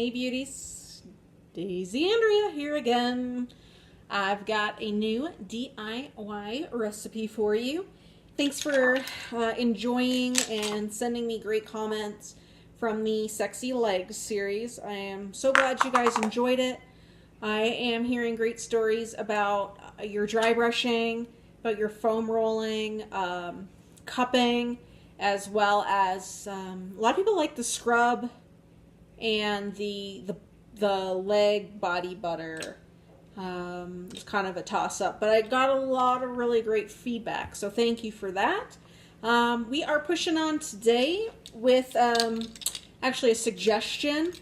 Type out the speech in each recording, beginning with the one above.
Hey beauties, Daisy Andrea here again. I've got a new DIY recipe for you. Thanks for enjoying and sending me great comments from the Sexy Legs series. I am so glad you guys enjoyed it. I am hearing great stories about your dry brushing, about your foam rolling, cupping, as well as a lot of people like the scrub and the leg body butter. It's kind of a toss-up, but I got a lot of really great feedback, so thank you for that. We are pushing on today with actually a suggestion.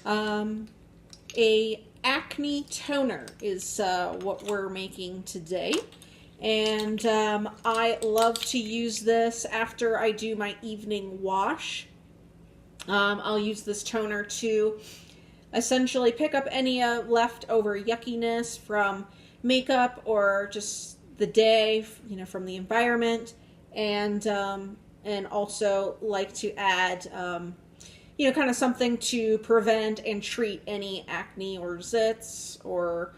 A Acne toner is what we're making today, and I love to use this after I do my evening wash. I'll use this toner to essentially pick up any leftover yuckiness from makeup or just the day, you know, from the environment, and also like to add, you know, kind of something to prevent and treat any acne or zits or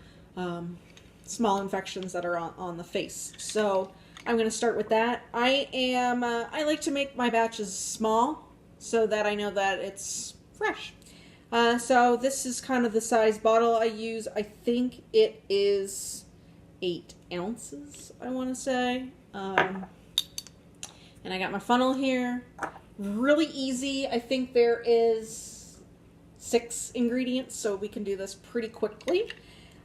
small infections that are on the face. So I'm going to start with that. I like to make my batches small, so that I know that it's fresh. So this is kind of the size bottle I use. I think it is 8 ounces, I want to say. And I got my funnel here. Really easy. I think there is 6 ingredients, so we can do this pretty quickly.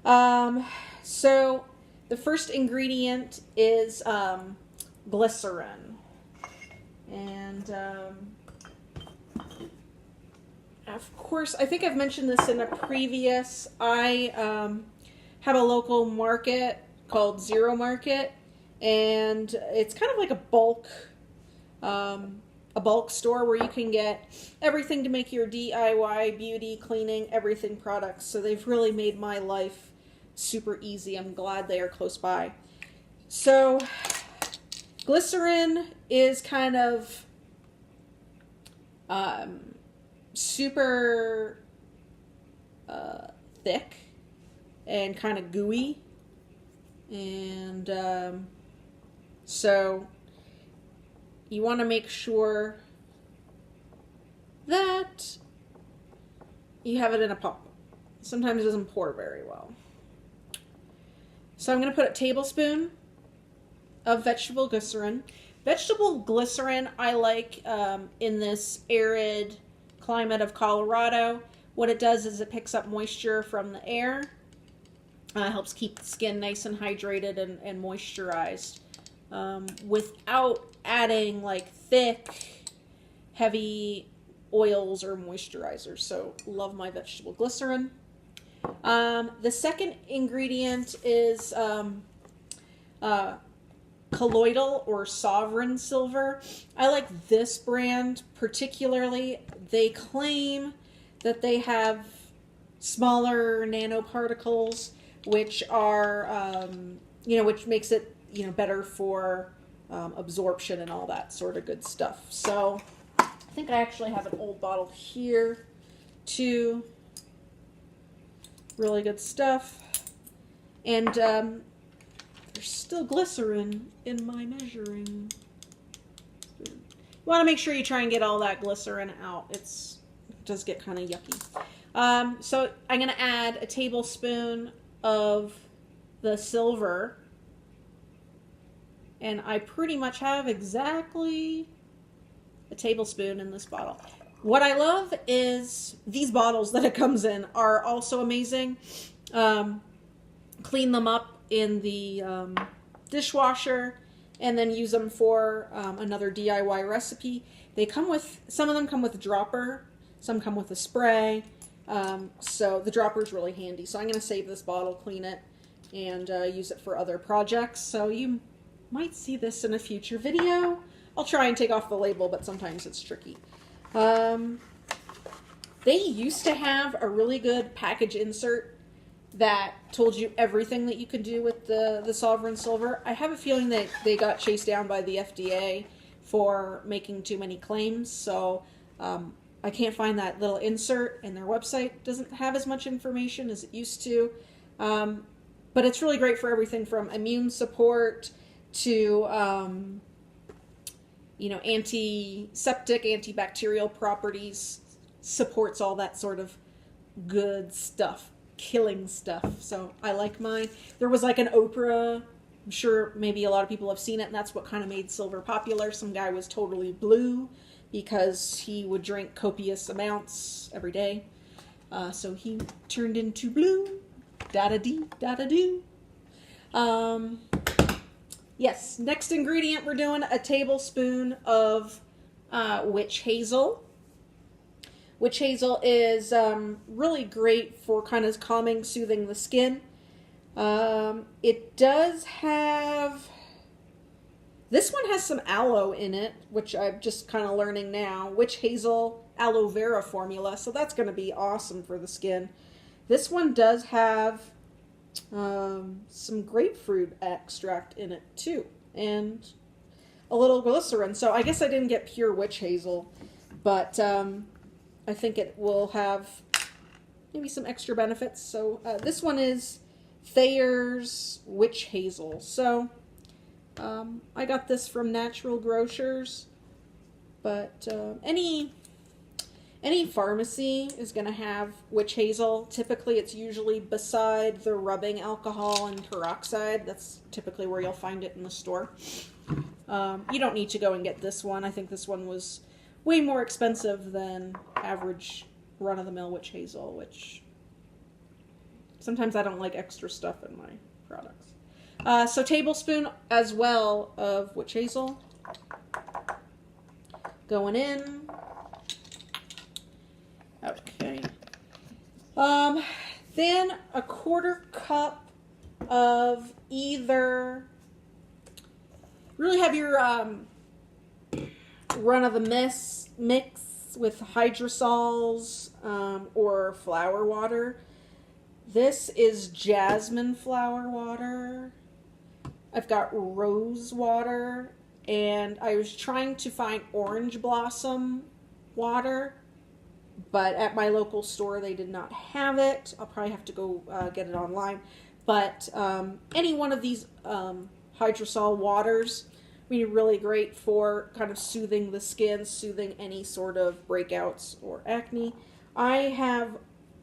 So the first ingredient is glycerin. And of course, I think I've mentioned this in a previous, I have a local market called Zero Market, and it's kind of like a bulk store where you can get everything to make your DIY beauty, cleaning, everything products. So they've really made my life super easy. I'm glad they are close by. So glycerin is kind of super thick and kind of gooey, and so you want to make sure that you have it in a pump. Sometimes it doesn't pour very well. So I'm going to put a tablespoon of vegetable glycerin. Vegetable glycerin I like in this arid climate of Colorado. What it does is it picks up moisture from the air, helps keep the skin nice and hydrated and moisturized, without adding like thick, heavy oils or moisturizers. So love my vegetable glycerin. The second ingredient is colloidal or sovereign silver. I like this brand particularly. They claim that they have smaller nanoparticles, which are, you know, which makes it, you know, better for absorption and all that sort of good stuff. So I think I actually have an old bottle here too. Really good stuff. And there's still glycerin in my measuring spoon. You want to make sure you try and get all that glycerin out. It does get kind of yucky. So I'm going to add a tablespoon of the silver. And I pretty much have exactly a tablespoon in this bottle. What I love is these bottles that it comes in are also amazing. Clean them up in the dishwasher and then use them for another DIY recipe. They come with, some of them come with a dropper, some come with a spray, so the dropper is really handy. So I'm going to save this bottle, clean it, and use it for other projects. So you might see this in a future video. I'll try and take off the label, but sometimes it's tricky. They used to have a really good package insert that told you everything that you could do with the sovereign silver. I have a feeling that they got chased down by the FDA for making too many claims, so I can't find that little insert, and their website doesn't have as much information as it used to. But it's really great for everything from immune support to, antiseptic, antibacterial properties, supports all that sort of good stuff, killing stuff. So I like mine. There was like an Oprah, I'm sure maybe a lot of people have seen it, and that's what kind of made silver popular. Some guy was totally blue because he would drink copious amounts every day. So he turned into blue. Da-da-dee, da-da-doo. Yes, next ingredient we're doing a tablespoon of witch hazel. Witch hazel is really great for kind of calming, soothing the skin. It does have... This one has some aloe in it, which I'm just kind of learning now. Witch hazel aloe vera formula, so that's going to be awesome for the skin. This one does have some grapefruit extract in it too, and a little glycerin. So I guess I didn't get pure witch hazel, but I think it will have maybe some extra benefits. So this one is Thayer's Witch Hazel. So I got this from Natural Grocers, but any pharmacy is going to have witch hazel. Typically, it's usually beside the rubbing alcohol and peroxide. That's typically where you'll find it in the store. You don't need to go and get this one. I think this one was way more expensive than average run-of-the-mill witch hazel, which sometimes I don't like extra stuff in my products. So tablespoon as well of witch hazel going in. Okay. Then a 1/4 cup of either, really have your run-of-the-mix with hydrosols or flower water. This is jasmine flower water. I've got rose water, and I was trying to find orange blossom water, but at my local store they did not have it. I'll probably have to go get it online. But any one of these hydrosol waters are really great for kind of soothing the skin, soothing any sort of breakouts or acne. I have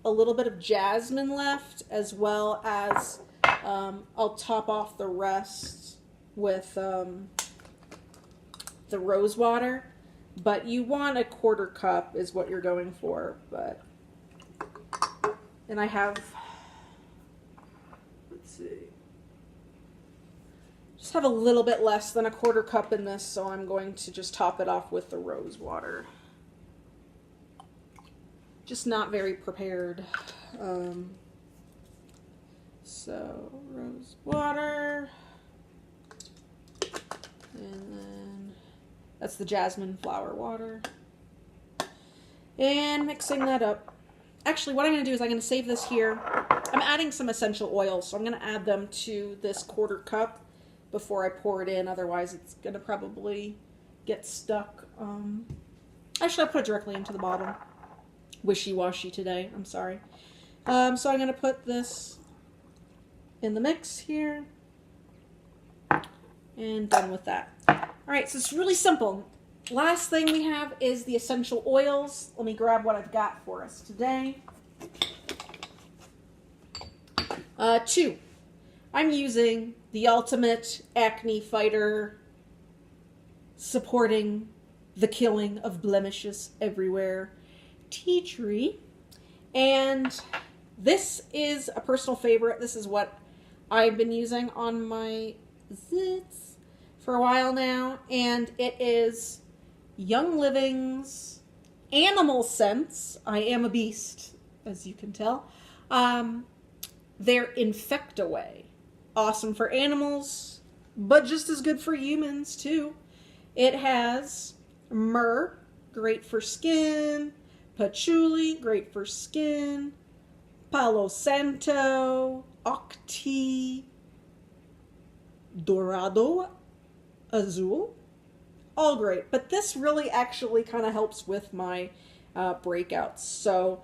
a little bit of jasmine left, as well as I'll top off the rest with the rose water. But you want a 1/4 cup is what you're going for. And I have, let's see, just have a little bit less than a 1/4 cup in this, so I'm going to just top it off with the rose water. Just not very prepared. So rose water, and then that's the jasmine flower water. And mixing that up. Actually, what I'm going to do is I'm going to save this here. I'm adding some essential oils, so I'm going to add them to this 1/4 cup before I pour it in. Otherwise, it's going to probably get stuck. Actually, I'll put it directly into the bottle. Wishy-washy today. I'm sorry. So I'm going to put this in the mix here. And done with that. Alright, so it's really simple. Last thing we have is the essential oils. Let me grab what I've got for us today. 2. I'm using the Ultimate Acne Fighter, supporting the killing of blemishes everywhere, tea tree. And this is a personal favorite. This is what I've been using on my zits for a while now, and it is Young Living's Animal Scents. I am a beast, as you can tell. They're Infect-Away. Awesome for animals, but just as good for humans too. It has myrrh, great for skin, patchouli, great for skin, Palo Santo, Octi, Dorado, Azul, all great. But this really actually kind of helps with my breakouts. So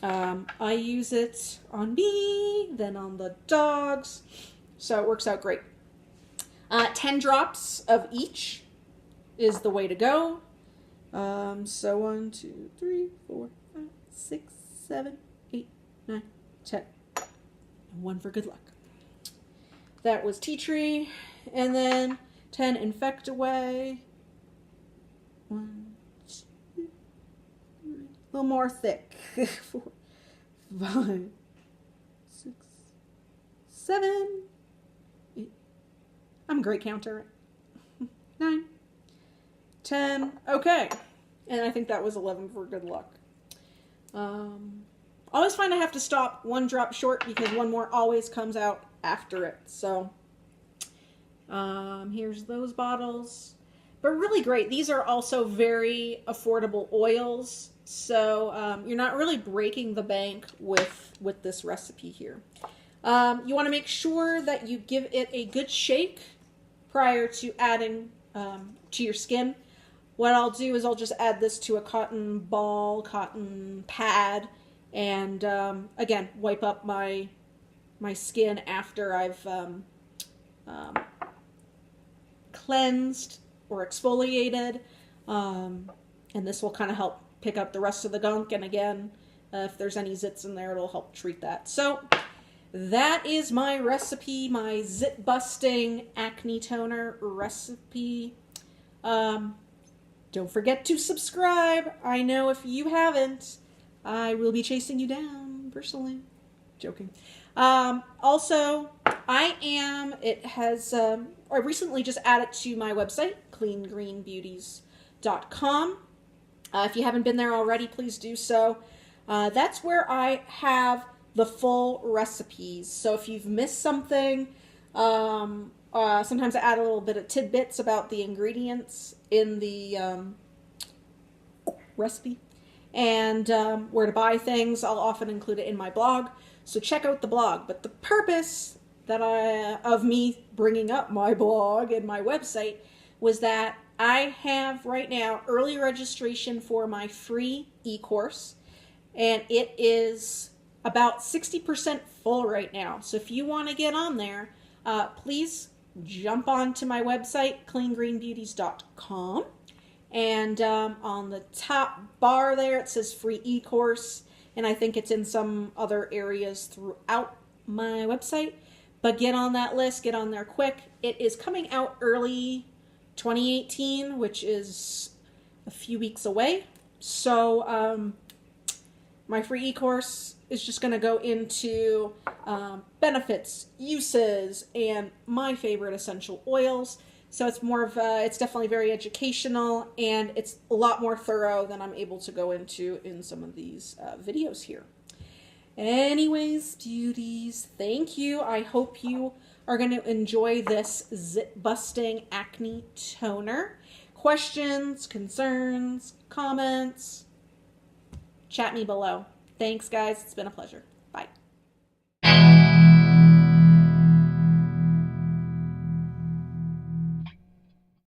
I use it on me, then on the dogs, so it works out great. 10 drops of each is the way to go. So 1, 2, 3, 4, 5, 6, 7, 8, 9, 10. And 1 for good luck. That was tea tree. And then 10 infect away. 1, 2, 3. A little more thick. 4, 5, 6, 7, 8. I'm a great counter. 9, 10. Okay. And I think that was 11 for good luck. Always find I have to stop 1 drop short because 1 more always comes out after it. So here's those bottles. But really great. These are also very affordable oils. So you're not really breaking the bank with this recipe here. You want to make sure that you give it a good shake prior to adding to your skin. What I'll do is I'll just add this to a cotton ball, cotton pad, and again, wipe up my skin after I've cleansed or exfoliated. And this will kind of help pick up the rest of the gunk. And again, if there's any zits in there, it'll help treat that. So that is my recipe, my zit-busting acne toner recipe. Don't forget to subscribe. I know if you haven't, I will be chasing you down personally. Joking. Also, I recently just added to my website, cleangreenbeauties.com. If you haven't been there already, please do so. That's where I have the full recipes. So if you've missed something, sometimes I add a little bit of tidbits about the ingredients in the recipe, and where to buy things. I'll often include it in my blog, so check out the blog. But the purpose of me bringing up my blog and my website was that I have right now early registration for my free e-course, and it is about 60% full right now. So if you want to get on there, please jump onto my website, cleangreenbeauties.com, and on the top bar there it says free e-course, and I think it's in some other areas throughout my website, but get on that list, get on there quick. It is coming out early 2018, which is a few weeks away. So my free e-course is just going to go into benefits, uses, and my favorite essential oils. So it's more of it's definitely very educational, and it's a lot more thorough than I'm able to go into in some of these videos here. Anyways, beauties, thank you. I hope you are going to enjoy this zit-busting acne toner. Questions, concerns, comments, chat me below. Thanks, guys. It's been a pleasure.